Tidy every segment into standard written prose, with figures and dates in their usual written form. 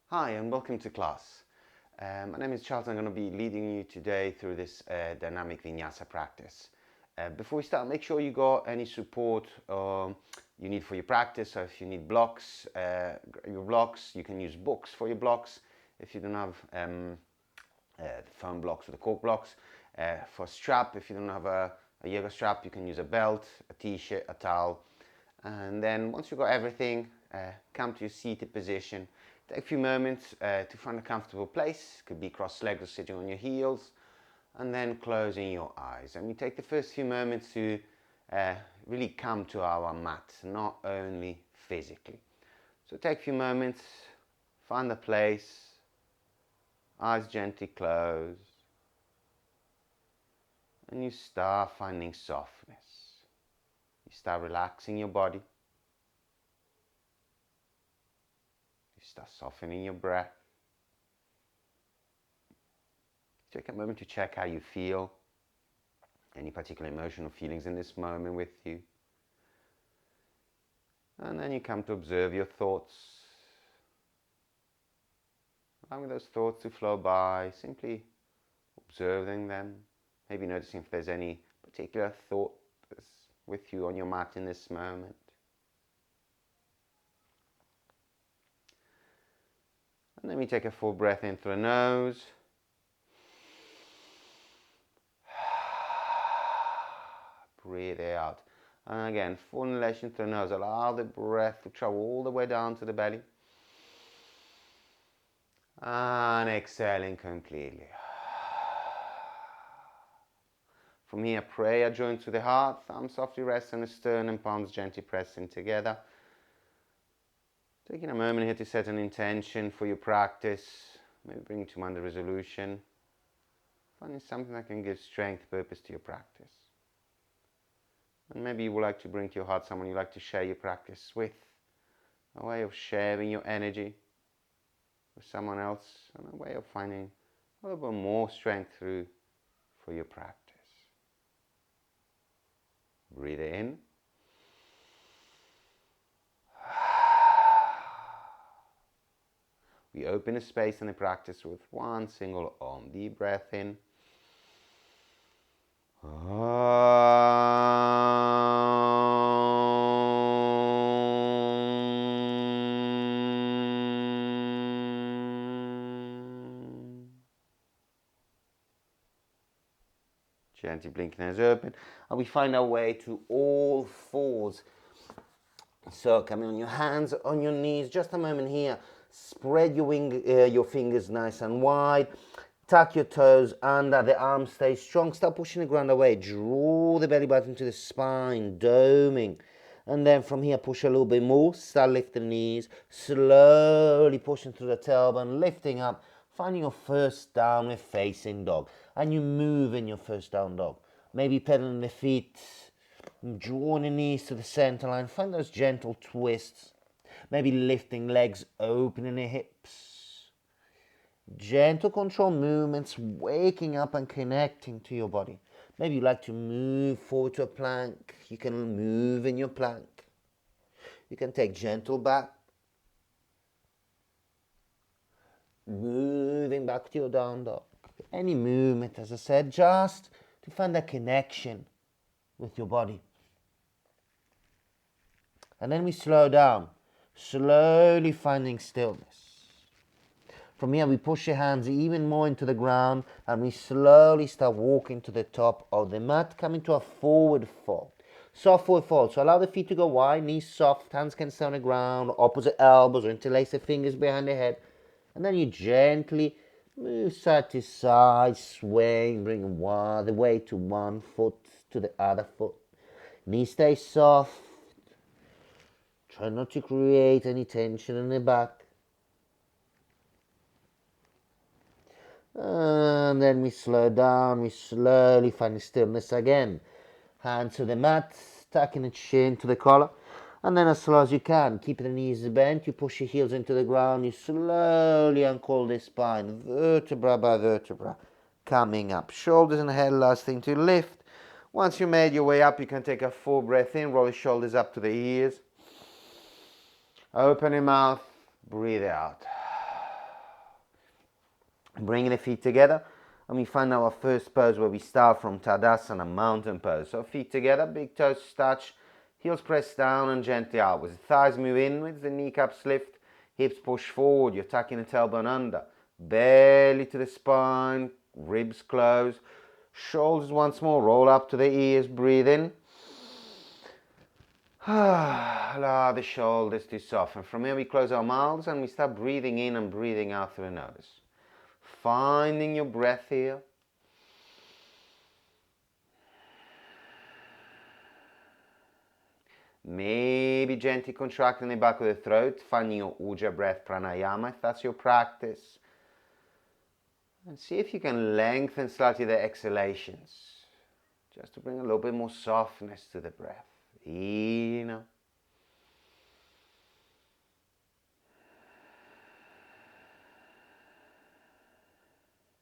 Hi and welcome to class. My name is Charles. I'm going to be leading you today through this dynamic Vinyasa practice. Before we start, make sure you got any support you need for your practice. So if you need blocks, you can use books for your blocks. If you don't have the foam blocks or the cork blocks. For a strap, if you don't have a yoga strap, you can use a belt, a t-shirt, a towel. And then once you've got everything, come to your seated position. Take a few moments to find a comfortable place. It could be cross-legged or sitting on your heels. And then closing your eyes. And we take the first few moments to really come to our mat, not only physically. So take a few moments, find the place, eyes gently closed. And you start finding softness. You start relaxing your body. You start softening your breath. Take a moment to check how you feel. Any particular emotional feelings in this moment with you. And then you come to observe your thoughts. Allowing those thoughts to flow by, simply observing them. Maybe noticing if there's any particular thought that's with you on your mat in this moment. And then we take a full breath in through the nose. Breathe out. And again, full inhalation through the nose. Allow the breath to travel all the way down to the belly. And exhaling completely. From here, prayer joins to the heart. Thumbs softly rest on the sternum, palms gently pressing together. Taking a moment here to set an intention for your practice. Maybe bring to mind a resolution. Finding something that can give strength, purpose to your practice. And maybe you would like to bring to your heart someone you like to share your practice with. A way of sharing your energy with someone else. And a way of finding a little bit more strength for your practice. Breathe in. We open a space in the practice with one single Om. Deep breath in. Gently blinking eyes open, and we find our way to all fours. So coming on your hands, on your knees, just a moment here. Spread your fingers nice and wide. Tuck your toes under, the arms stay strong. Start pushing the ground away. Draw the belly button to the spine, doming. And then from here, push a little bit more. Start lifting the knees. Slowly pushing through the tailbone, lifting up. Finding your first downward facing dog. And you move in your first down dog. Maybe pedaling the feet. Drawing the knees to the center line. Find those gentle twists. Maybe lifting legs, opening the hips. Gentle control movements, waking up and connecting to your body. Maybe you like to move forward to a plank. You can move in your plank. You can take gentle back. Moving back to your down dog. Any movement, as I said, just to find that connection with your body. And then we slow down, slowly finding stillness. From here, we push your hands even more into the ground, and we slowly start walking to the top of the mat, coming to a forward fold. Soft forward fold. So allow the feet to go wide, knees soft, hands can stay on the ground, opposite elbows, or interlace the fingers behind the head. And then you gently move side to side, swaying, bring the weight to one foot to the other foot. Knees stay soft. Try not to create any tension in the back. And then we slow down, we slowly find stillness again. Hands to the mat, tucking the chin to the collar. And then as slow as you can, keep the knees bent, you push your heels into the ground, you slowly uncoil the spine, vertebra by vertebra, coming up. Shoulders and head last thing to lift. Once you made your way up, you can take a full breath in, roll the shoulders up to the ears. Open your mouth, breathe out. Bringing the feet together, and we find our first pose where we start from Tadasana, mountain pose. So feet together, big toes touch, heels press down and gently outwards. The thighs move inwards, the kneecaps lift, hips push forward, you're tucking the tailbone under. Belly to the spine, ribs close. Shoulders once more, roll up to the ears, breathe in. Allow the shoulders to soften. From here we close our mouths and we start breathing in and breathing out through the nose. Finding your breath here. Maybe gently contracting the back of the throat, finding your Ujjayi breath pranayama if that's your practice. And see if you can lengthen slightly the exhalations, just to bring a little bit more softness to the breath. In.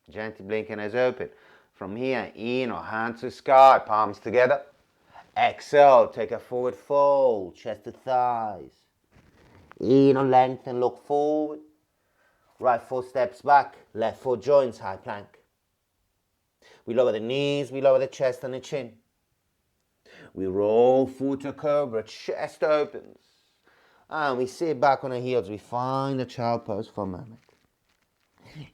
Gently blinking eyes open. From here, in or hands to sky, palms together. Exhale, take a forward fold, chest to thighs. In or lengthen, look forward. Right foot steps back, left foot joins, high plank. We lower the knees, we lower the chest and the chin. We roll forward to cobra, chest opens. And we sit back on our heels, we find a child pose for a moment.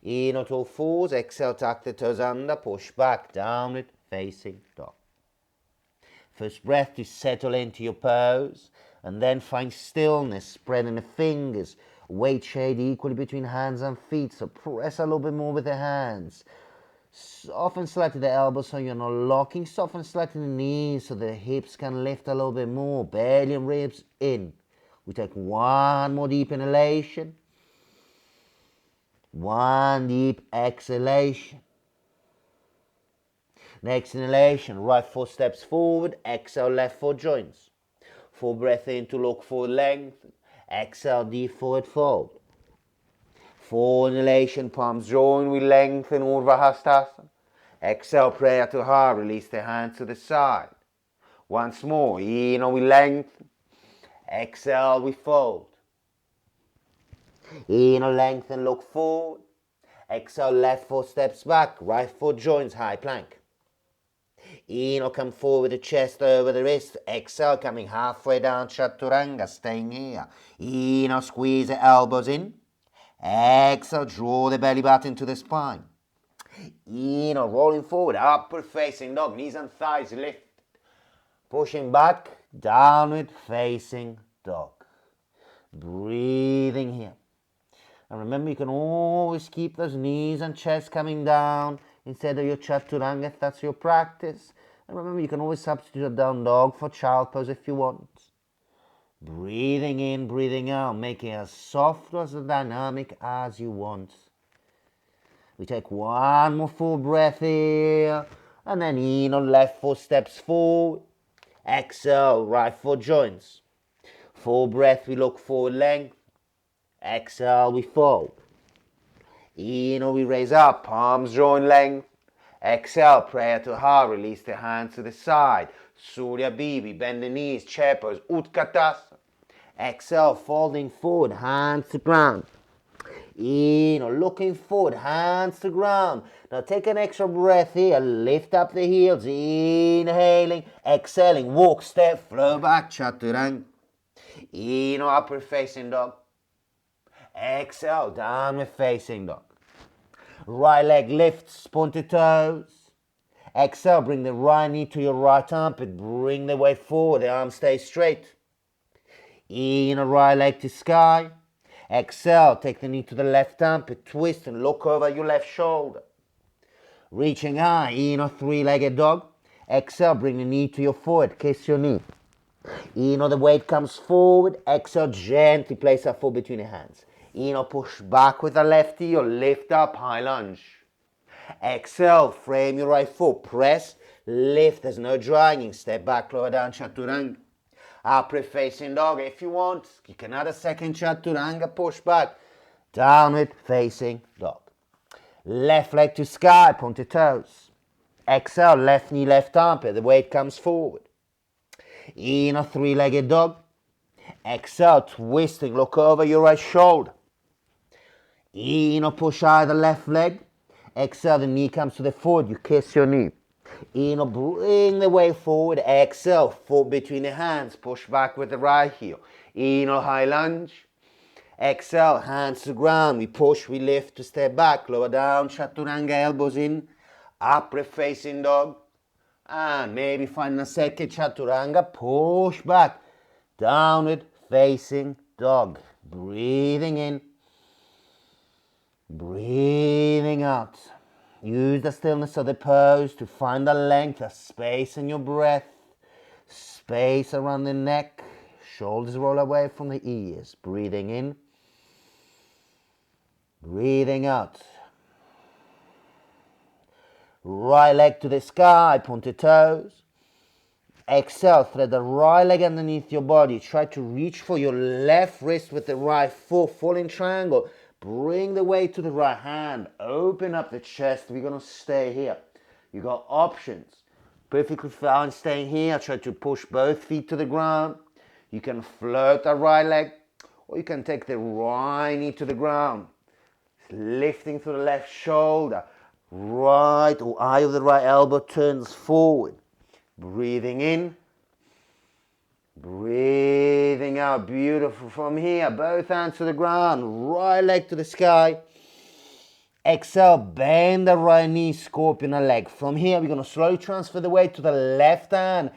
In or all fours, exhale, tuck the toes under, push back, downward facing dog. First breath to settle into your pose, and then find stillness, spreading the fingers, weight shade equally between hands and feet, so press a little bit more with the hands. Soften slightly the elbows so you're not locking, soften slightly the knees so the hips can lift a little bit more, belly and ribs in. We take one more deep inhalation. One deep exhalation. Next inhalation, right foot steps forward, exhale, left foot joins. Full breath in to look forward, lengthen. Exhale, deep forward fold. Full inhalation, palms join, we lengthen, Urdhva Hastasana. Exhale, prayer to heart, release the hands to the side. Once more, in we lengthen. Exhale, we fold. In lengthen, look forward. Exhale, left foot steps back, right foot joins, high plank. In come forward with the chest over the wrist. Exhale, coming halfway down, Chaturanga, staying here. In squeeze the elbows in. Exhale, draw the belly button to the spine. In rolling forward, upward facing dog, knees and thighs lift. Pushing back, downward facing dog. Breathing here. And remember, you can always keep those knees and chest coming down instead of your Chaturanga if that's your practice. And remember, you can always substitute a down dog for child pose if you want. Breathing in, breathing out, making it as soft or as dynamic as you want. We take one more full breath here. And then in on left foot steps forward. Exhale, right foot joins. Full breath, we look forward, length. Exhale, we fold. In we raise up, palms join length. Exhale, prayer to heart, release the hands to the side. Surya Bibi, bend the knees, chair pose, Utkatasana. Exhale, folding forward, hands to ground. In looking forward, hands to ground. Now take an extra breath here, lift up the heels, inhaling, exhaling, walk, step, flow back, Chaturanga. In upward facing dog. Exhale, downward facing dog. Right leg lifts, pointed toes. Exhale, bring the right knee to your right armpit. Bring the weight forward, the arm stays straight. In right leg to sky. Exhale, take the knee to the left armpit. Twist and look over your left shoulder. Reaching high, in three-legged dog. Exhale, bring the knee to your forehead. Kiss your knee. In the weight comes forward. Exhale, gently place that foot between your hands. In push back with the left heel, lift up, high lunge. Exhale, frame your right foot, press, lift, there's no dragging, step back, lower down, Chaturanga. Upward facing dog, if you want, you can add a second Chaturanga, push back, downward facing dog. Left leg to sky, pointed toes. Exhale, left knee, left armpit, the weight comes forward. In three-legged dog. Exhale, twisting, look over your right shoulder. In push either left leg, Exhale, the knee comes to the forward, you kiss your knee. Inhale, bring the weight forward. Exhale, foot between the hands, push back with the right heel. Inhale, high lunge. Exhale, hands to the ground. We push, we lift to step back. Lower down, chaturanga, elbows in. Upward facing dog. And maybe find a second chaturanga. Push back. Downward facing dog. Breathing in. Breathing out. Use the stillness of the pose to find the length, the space in your breath. Space around the neck. Shoulders roll away from the ears. Breathing in. Breathing out. Right leg to the sky, pointed toes. Exhale, thread the right leg underneath your body. Try to reach for your left wrist with the right foot, falling triangle. Bring the weight to the right hand. Open up the chest. We're going to stay here. You got options. Perfectly fine staying here. Try to push both feet to the ground. You can float the right leg, or you can take the right knee to the ground. Lifting through the left shoulder. Right or eye of the right elbow turns forward. Breathing in. Breathing out. Beautiful. From here, both hands to the ground. Right leg to the sky. Exhale, bend the right knee, scorpion leg. From here, we're going to slowly transfer the weight to the left hand.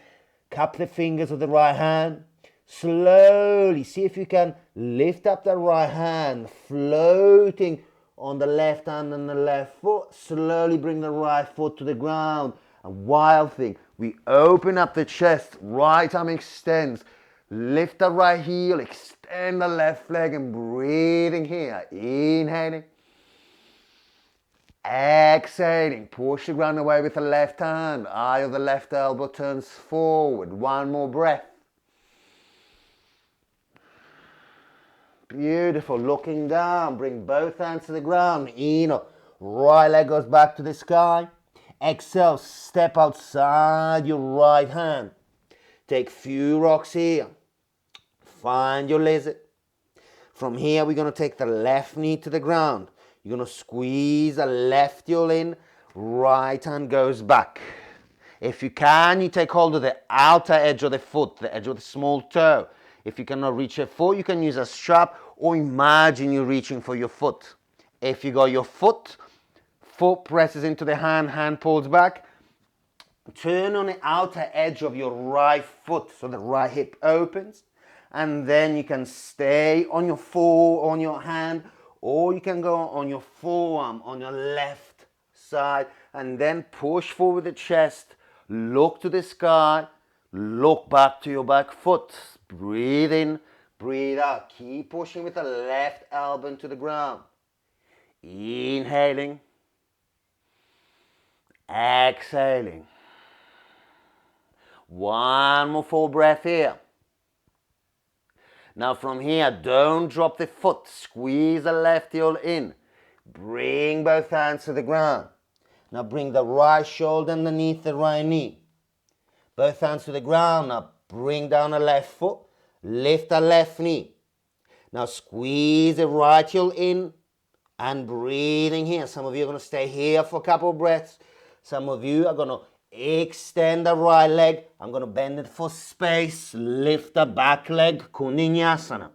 Cup the fingers of the right hand. Slowly, see if you can lift up the right hand, floating on the left hand and the left foot. Slowly bring the right foot to the ground. A wild thing. We open up the chest, right arm extends. Lift the right heel, extend the left leg and breathing here. Inhaling. Exhaling. Push the ground away with the left hand. Eye of the left elbow turns forward. One more breath. Beautiful. Looking down. Bring both hands to the ground. Inhale. Right leg goes back to the sky. Exhale. Step outside your right hand. Take few rocks here. Find your lizard. From here, we're going to take the left knee to the ground. You're going to squeeze the left heel in. Right hand goes back. If you can, you take hold of the outer edge of the foot, the edge of the small toe. If you cannot reach your foot, you can use a strap or imagine you reaching for your foot. If you got your foot presses into the hand, hand pulls back. Turn on the outer edge of your right foot so the right hip opens. And then you can stay on your hand, or you can go on your forearm, on your left side, and then push forward the chest, look to the sky, look back to your back foot. Breathe in, breathe out. Keep pushing with the left elbow into the ground. Inhaling, exhaling. One more full breath here. Now from here, don't drop the foot. Squeeze the left heel in. Bring both hands to the ground. Now bring the right shoulder underneath the right knee. Both hands to the ground. Now bring down the left foot. Lift the left knee. Now squeeze the right heel in and breathing here. Some of you are going to stay here for a couple of breaths. Some of you are going to extend the right leg. I'm going to bend it for space. Lift the back leg, Vinyasa.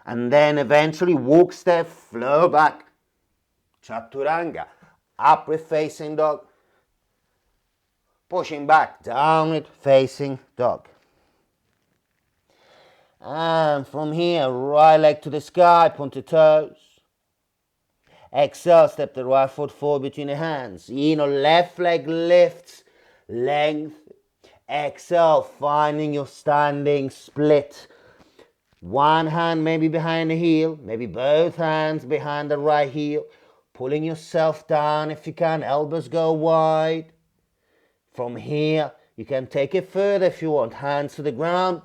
And then eventually walk step, flow back. Chaturanga. Upward facing dog. Pushing back. Downward facing dog. And from here, right leg to the sky, pointed toes. Exhale, step the right foot forward between the hands. Inhale, left leg lifts. Length. Exhale, finding your standing split. One hand maybe behind the heel, maybe both hands behind the right heel. Pulling yourself down if you can, elbows go wide. From here, you can take it further if you want. Hands to the ground.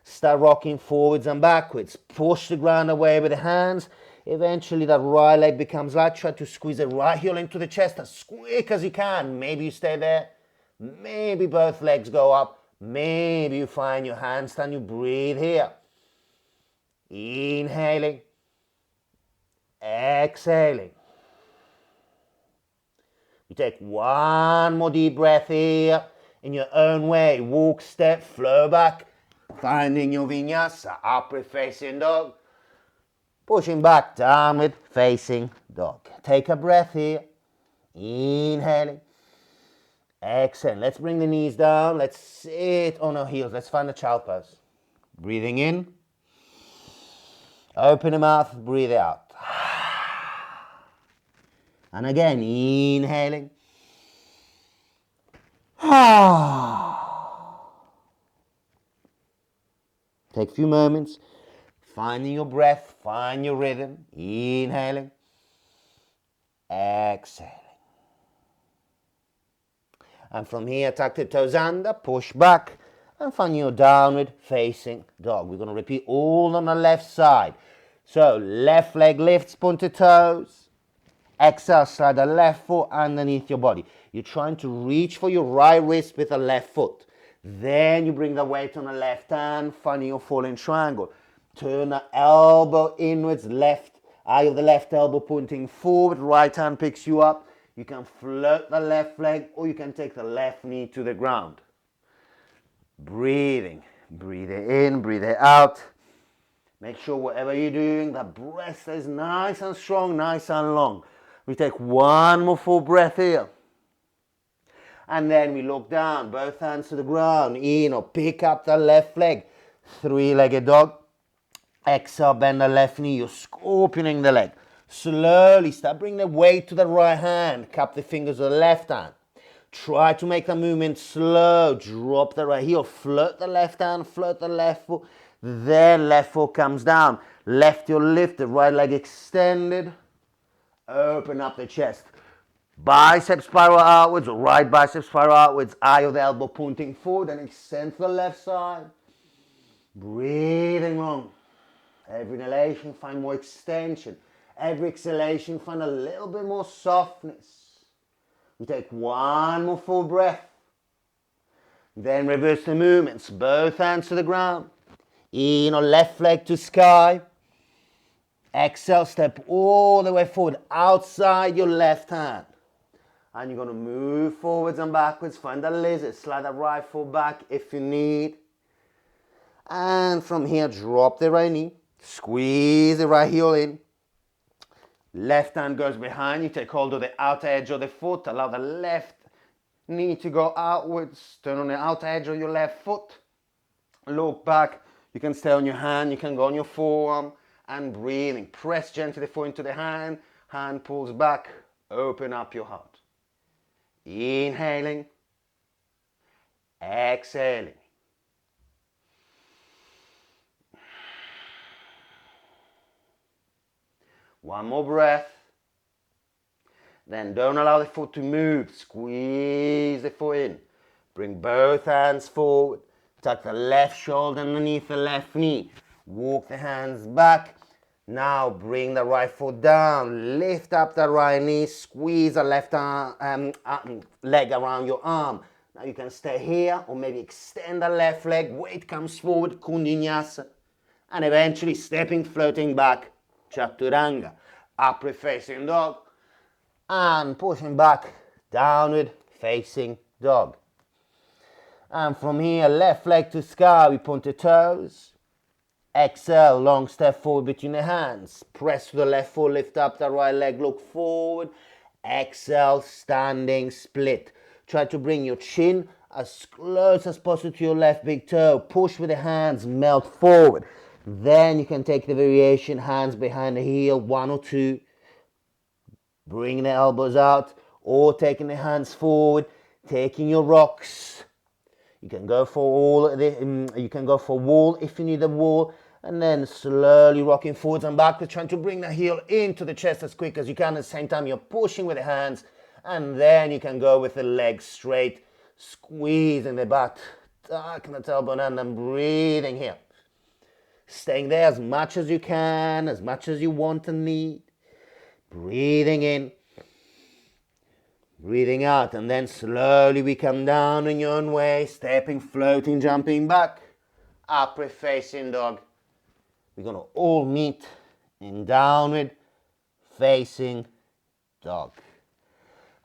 Start rocking forwards and backwards. Push the ground away with the hands. Eventually that right leg becomes light. Try to squeeze the right heel into the chest as quick as you can. Maybe you stay there. Maybe both legs go up. Maybe you find your handstand. You breathe here. Inhaling. Exhaling. You take one more deep breath here, in your own way, walk, step, flow back, finding your vinyasa, upward facing dog, pushing back, downward facing dog. Take a breath here, inhaling, exhale. Let's bring the knees down, let's sit on our heels, let's find a child pose. Breathing in, open the mouth, breathe out. And again, inhaling. Take a few moments, finding your breath, find your rhythm. Inhaling, exhaling. And from here, tuck the toes under, push back, and find your downward facing dog. We're going to repeat all on the left side. So, left leg lifts, pointed toes. Exhale, slide the left foot underneath your body. You're trying to reach for your right wrist with the left foot. Then you bring the weight on the left hand, finding your falling triangle. Turn the elbow inwards, left eye of the left elbow pointing forward, right hand picks you up. You can float the left leg or you can take the left knee to the ground. Breathing, breathe it in, breathe it out. Make sure whatever you're doing, the breath is nice and strong, nice and long. We take one more full breath here. And then we look down, both hands to the ground. In or pick up the left leg. Three-legged dog. Exhale, bend the left knee. You're scorpioning the leg. Slowly start bringing the weight to the right hand. Cup the fingers to the left hand. Try to make the movement slow. Drop the right heel. Float the left hand. Float the left foot. Then left foot comes down. Left heel lifted. Right leg extended. Open up the chest. Bicep spiral outwards, or right bicep spiral outwards, eye of the elbow pointing forward and extend to the left side. Breathing long. Every inhalation, find more extension. Every exhalation, find a little bit more softness. We take one more full breath. Then reverse the movements. Both hands to the ground. In or left leg to sky. Exhale, step all the way forward outside your left hand. And you're going to move forwards and backwards. Find the lizard. Slide the right foot back if you need. And from here, drop the right knee. Squeeze the right heel in. Left hand goes behind you. Take hold of the outer edge of the foot. Allow the left knee to go outwards. Turn on the outer edge of your left foot. Look back. You can stay on your hand. You can go on your forearm. And breathing. Press gently the foot into the hand. Hand pulls back. Open up your heart. Inhaling. Exhaling. One more breath. Then don't allow the foot to move. Squeeze the foot in. Bring both hands forward. Tuck the left shoulder underneath the left knee. Walk the hands back. Now bring the right foot down. Lift up the right knee. Squeeze the left leg around your arm. Now you can stay here or maybe extend the left leg. Weight comes forward. Vinyasa. And eventually stepping, floating back. Chaturanga. Upward facing dog. And pushing back. Downward facing dog. And from here, left leg to sky. We point the toes. Exhale, long step forward between the hands. Press to the left foot, lift up the right leg, look forward. Exhale, standing split. Try to bring your chin as close as possible to your left big toe. Push with the hands, melt forward. Then you can take the variation, hands behind the heel, one or two. Bring the elbows out, or taking the hands forward, taking your rocks. You can go for you can go for wall if you need a wall, and then slowly rocking forwards and backwards, trying to bring the heel into the chest as quick as you can. At the same time, you're pushing with the hands, and then you can go with the legs straight, squeezing the butt, tucking the tailbone in, and breathing here. Staying there as much as you can, as much as you want and need. Breathing in. Breathing out, and then slowly we come down in your own way, stepping, floating, jumping back, upward facing dog. We're going to all meet in downward facing dog.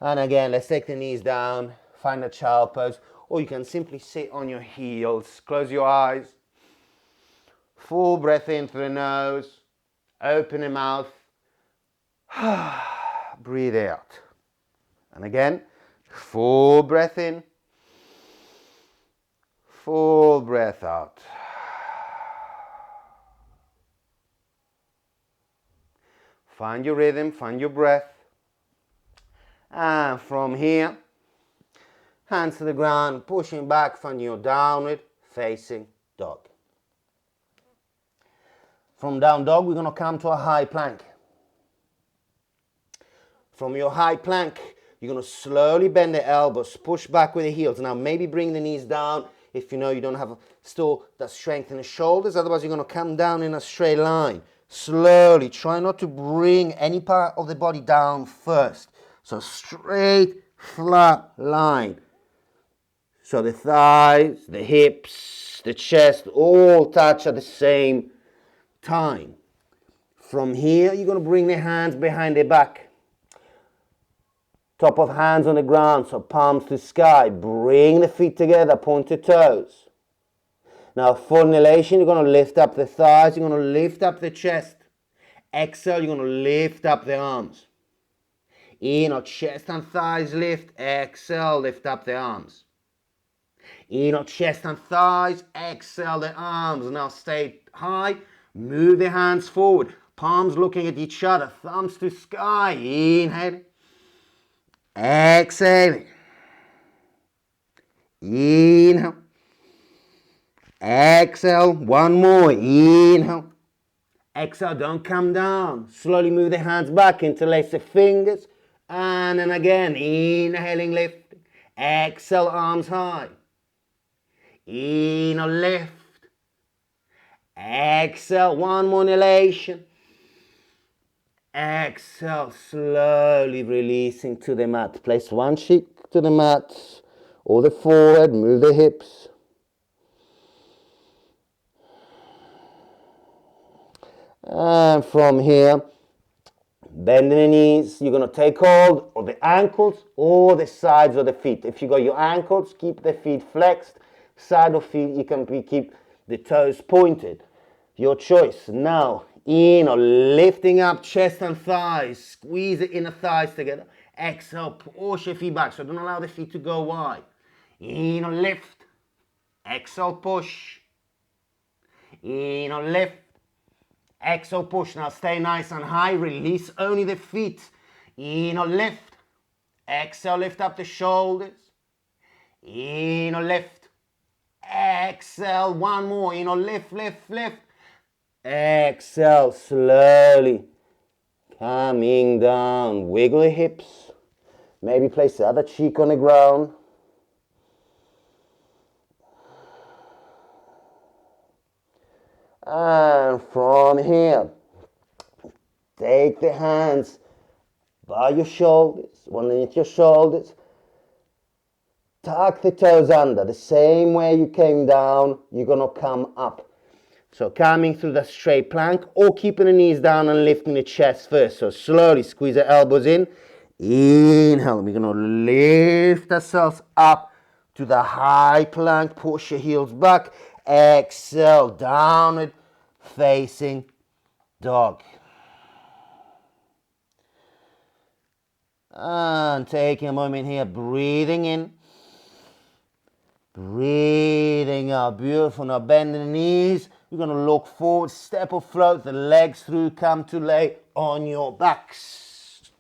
And again, let's take the knees down, find a child pose, or you can simply sit on your heels, close your eyes, full breath in through the nose, open the mouth, breathe out. And again, full breath in, full breath out. Find your rhythm, find your breath. And from here, hands to the ground, pushing back, find your downward facing dog. From down dog, we're going to come to a high plank. From your high plank, you're going to slowly bend the elbows, push back with the heels. Now maybe bring the knees down if you know you don't have still that strength in the shoulders. Otherwise, you're going to come down in a straight line. Slowly, try not to bring any part of the body down first. So straight, flat line. So the thighs, the hips, the chest all touch at the same time. From here, you're going to bring the hands behind the back. Top of hands on the ground, so palms to sky. Bring the feet together, pointed toes. Now, full inhalation, you're going to lift up the thighs, you're going to lift up the chest. Exhale, you're going to lift up the arms. Inhale, chest and thighs lift. Exhale, lift up the arms. Inhale, chest and thighs. Exhale, the arms. Now stay high. Move the hands forward. Palms looking at each other. Thumbs to sky. Inhale. Exhale. Inhale. Exhale. One more. Inhale. Exhale, don't come down. Slowly move the hands back, interlace the fingers. And then again, inhaling, lifting. Exhale, arms high. Inhale, lift. Exhale, one more inhalation. Exhale, slowly releasing to the mat. Place one cheek to the mat, or the forehead, move the hips. And from here, bending the knees, you're going to take hold of the ankles or the sides of the feet. If you got your ankles, keep the feet flexed. Side of feet, you can keep the toes pointed. Your choice. Now, inhale, lifting up chest and thighs. Squeeze the inner thighs together. Exhale, push your feet back. So don't allow the feet to go wide. Inhale, lift. Exhale, push. Inhale, lift. Exhale, push. Now stay nice and high. Release only the feet. Inhale, lift. Exhale, lift up the shoulders. Inhale, lift. Exhale, one more. Inhale, lift, lift, lift. Exhale, slowly coming down. Wiggle the hips. Maybe place the other cheek on the ground. And from here, take the hands by your shoulders, underneath your shoulders. Tuck the toes under. The same way you came down, you're going to come up. So coming through the straight plank or keeping the knees down and lifting the chest first. So slowly squeeze the elbows in. Inhale. We're going to lift ourselves up to the high plank. Push your heels back. Exhale, downward facing dog. And taking a moment here, breathing in, breathing out. Beautiful. Now bending the knees. We're going to look forward, step or float, the legs through, come to lay on your backs.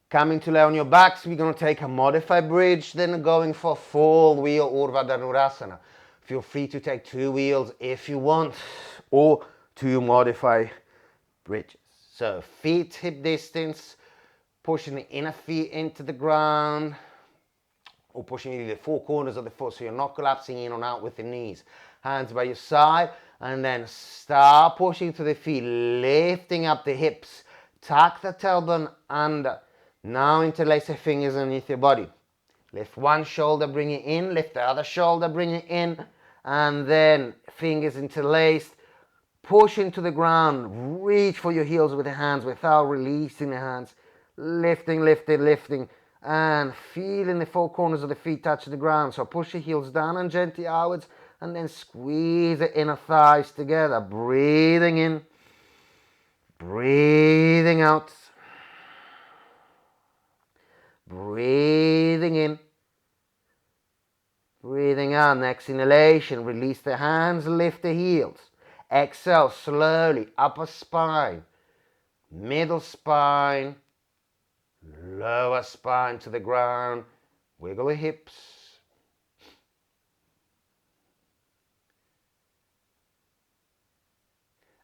Coming to lay on your backs, we're going to take a modified bridge, then going for full wheel Urdhva Dhanurasana. Feel free to take two wheels if you want, or two modified bridges. So feet hip distance, pushing the inner feet into the ground, or pushing the four corners of the foot so you're not collapsing in and out with the knees. Hands by your side, and then start pushing to the feet, lifting up the hips. Tuck the tailbone under. Now interlace the fingers underneath your body. Lift one shoulder, bring it in. Lift the other shoulder, bring it in. And then fingers interlaced. Push into the ground. Reach for your heels with the hands without releasing the hands. lifting, lifting, lifting, and feeling the four corners of the feet touch the ground. So push the heels down and gently outwards, and then squeeze the inner thighs together. Breathing in, breathing out, breathing in, breathing out. Next inhalation, release the hands, lift the heels. Exhale slowly, upper spine, middle spine, lower spine to the ground. Wiggle the hips.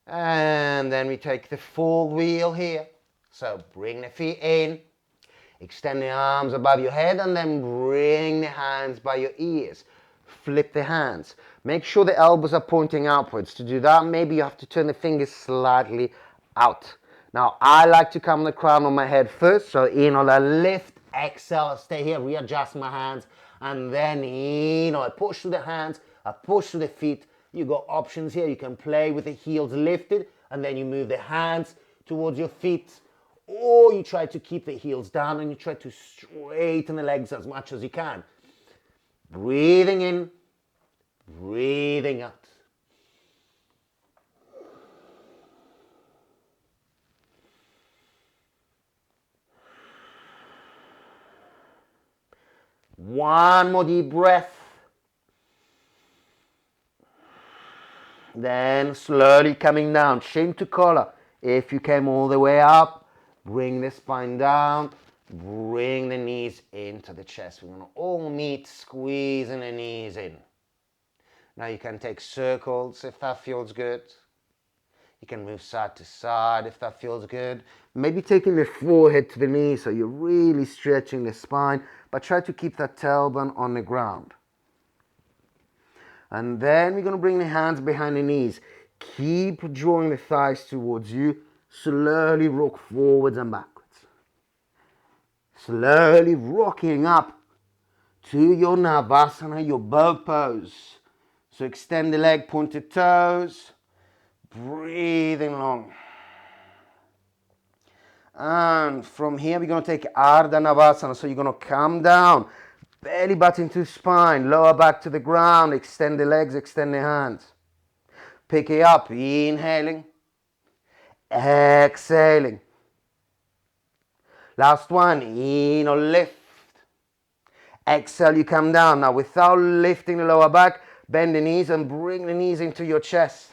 And then we take the full wheel here. So bring the feet in, extend the arms above your head, and then bring the hands by your ears. Flip the hands. Make sure the elbows are pointing outwards. To do that, maybe you have to turn the fingers slightly out. Now, I like to come the crown on my head first. So inhale, I lift, exhale, stay here, readjust my hands, and then inhale, I push through the hands, I push through the feet. You got options here. You can play with the heels lifted, and then you move the hands towards your feet, or you try to keep the heels down and you try to straighten the legs as much as you can. Breathing in, breathing out. One more deep breath. Then slowly coming down, chin to collar. If you came all the way up, bring the spine down, bring the knees into the chest. We're going to all meet squeezing the knees in. Now you can take circles if that feels good. You can move side to side if that feels good. Maybe taking the forehead to the knee so you're really stretching the spine, but try to keep that tailbone on the ground. And then we're going to bring the hands behind the knees. Keep drawing the thighs towards you. Slowly rock forwards and backwards. Slowly rocking up to your Navasana, your bow pose. So extend the leg, pointed toes. Breathing long. And from here we're going to take Ardha Navasana. So you're going to come down, belly button to spine, lower back to the ground, extend the legs, extend the hands. Pick it up, inhaling, exhaling. Last one, inhale, lift. Exhale, you come down. Now without lifting the lower back, bend the knees and bring the knees into your chest.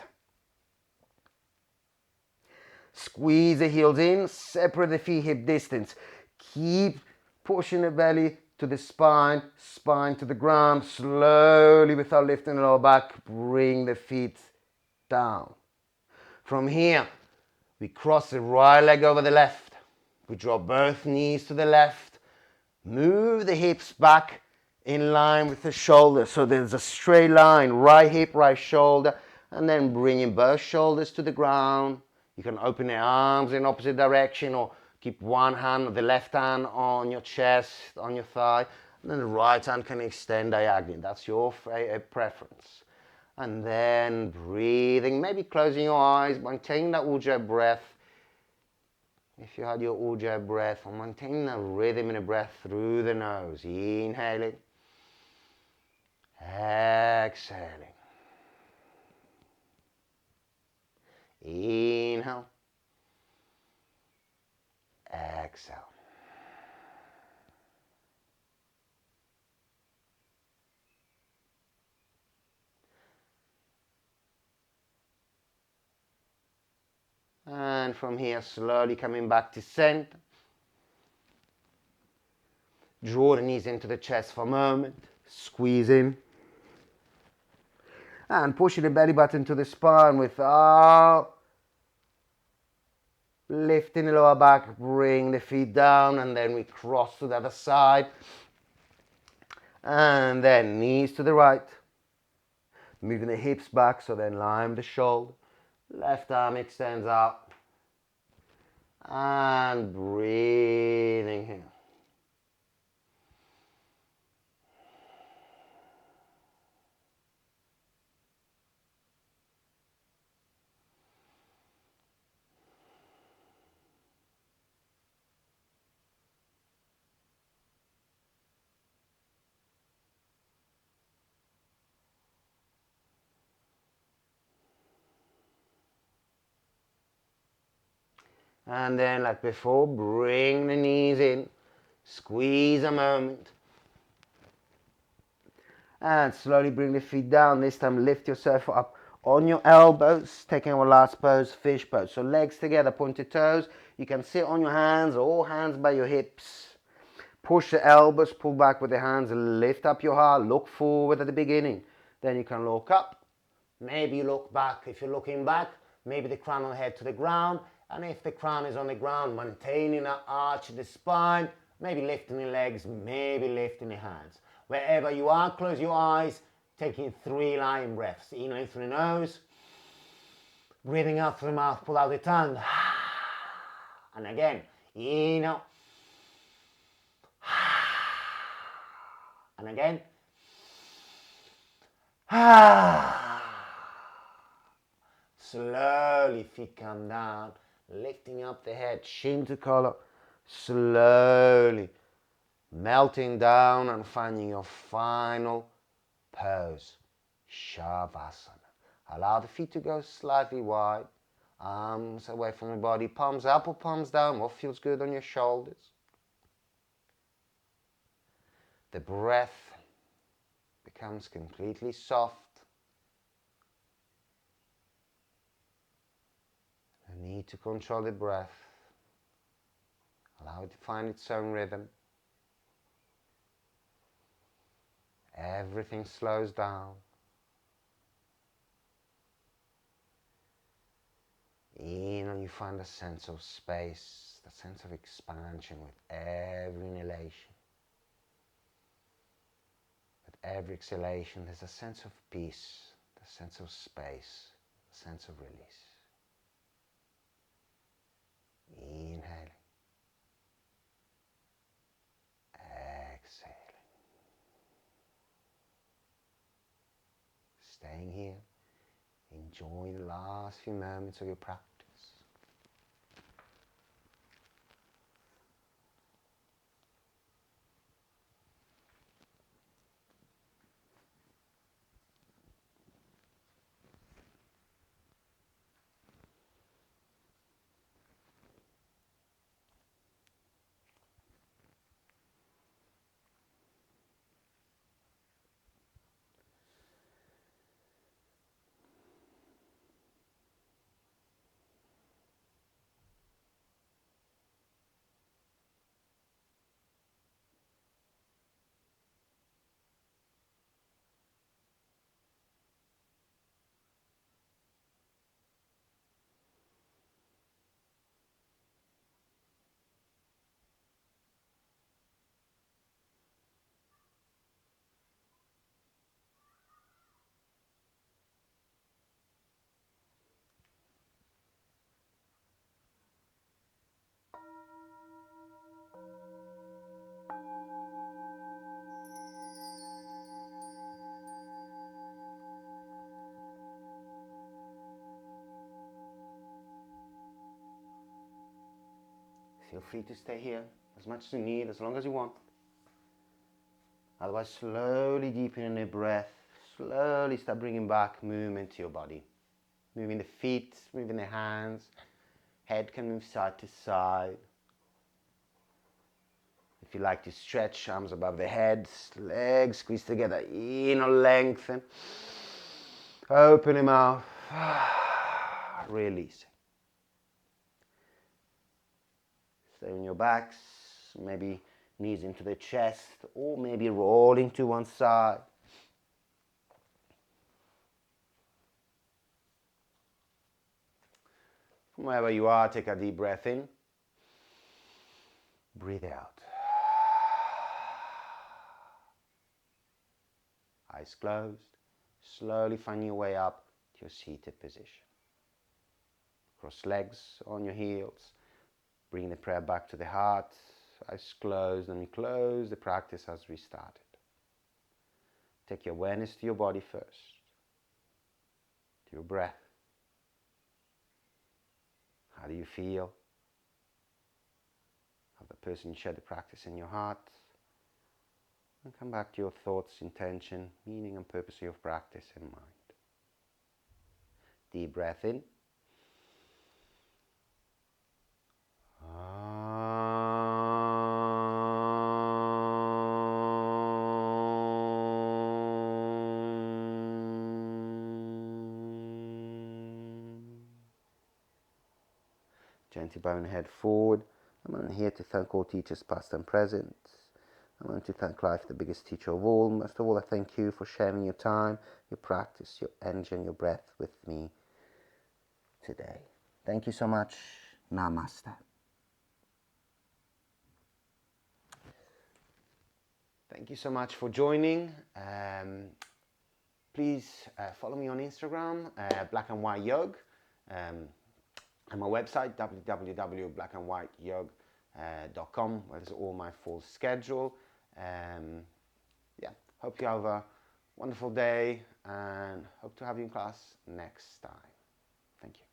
Squeeze the heels in, separate the feet hip distance. Keep pushing the belly to the spine, spine to the ground. Slowly, without lifting the lower back, bring the feet down. From here, we cross the right leg over the left. We draw both knees to the left. Move the hips back in line with the shoulders. So there's a straight line, right hip, right shoulder, and then bringing both shoulders to the ground. You can open the arms in opposite direction or keep one hand, the left hand on your chest, on your thigh, and then the right hand can extend diagonally. That's your preference. And then breathing, maybe closing your eyes, maintaining that Ujjayi breath. If you had your Ujjayi breath, or maintaining that rhythm in the breath through the nose. Inhaling, exhaling. Inhale, exhale. And from here, slowly coming back to center. Draw the knees into the chest for a moment. Squeeze in. And pushing the belly button to the spine without lifting the lower back. Bring the feet down, and then we cross to the other side. And then knees to the right. Moving the hips back, so then line the shoulder. Left arm extends out. And breathing here. And then, like before, bring the knees in, squeeze a moment. And slowly bring the feet down. This time lift yourself up on your elbows, taking our last pose, fish pose. So legs together, pointed toes. You can sit on your hands, all hands by your hips. Push the elbows, pull back with the hands, lift up your heart, look forward at the beginning. Then you can look up, maybe you look back. If you're looking back, maybe the crown of the head to the ground. And if the crown is on the ground, maintaining that arch of the spine, maybe lifting the legs, maybe lifting the hands. Wherever you are, close your eyes, taking 3 lion breaths. Inhaling through the nose, breathing out through the mouth, pull out the tongue. And again, inhale. And again. Slowly, feet come down, lifting up the head, chin to collar. Slowly melting down and finding your final pose, Shavasana. Allow the feet to go slightly wide, arms away from the body, palms up or palms down, what feels good on your shoulders. The breath becomes completely soft. No need to control the breath. Allow it to find its own rhythm. Everything slows down. Inhale, you find a sense of space, the sense of expansion with every inhalation. With every exhalation, there's a sense of peace, the sense of space, a sense of release. Inhaling. Exhaling. Staying here, enjoying the last few moments of your practice. Feel free to stay here as much as you need, as long as you want. Otherwise, slowly deepen the breath. Slowly start bringing back movement to your body. Moving the feet, moving the hands. Head can move side to side. If you like to stretch, arms above the head, legs squeeze together, in or lengthen. Open the mouth. Release. Stay on your backs, maybe knees into the chest, or maybe rolling to one side. From wherever you are, take a deep breath in. Breathe out. Eyes closed. Slowly find your way up to your seated position. Cross legs on your heels. Bring the prayer back to the heart. Eyes closed, and we close. The practice has restarted. Take your awareness to your body first, to your breath. How do you feel? Have the person you share the practice in your heart. And come back to your thoughts, intention, meaning and purpose of your practice in mind. Deep breath in. Gently bowing the head forward. I'm here to thank all teachers past and present. I want to thank life, the biggest teacher of all. Most of all, I thank you for sharing your time, your practice, your energy and your breath with me today. Thank you so much. Namaste. Thank you so much for joining. Please follow me on Instagram, BlackAndWhiteYog, and my website, www.blackandwhiteyog.com, where there's all my full schedule. Yeah, hope you have a wonderful day and hope to have you in class next time. Thank you.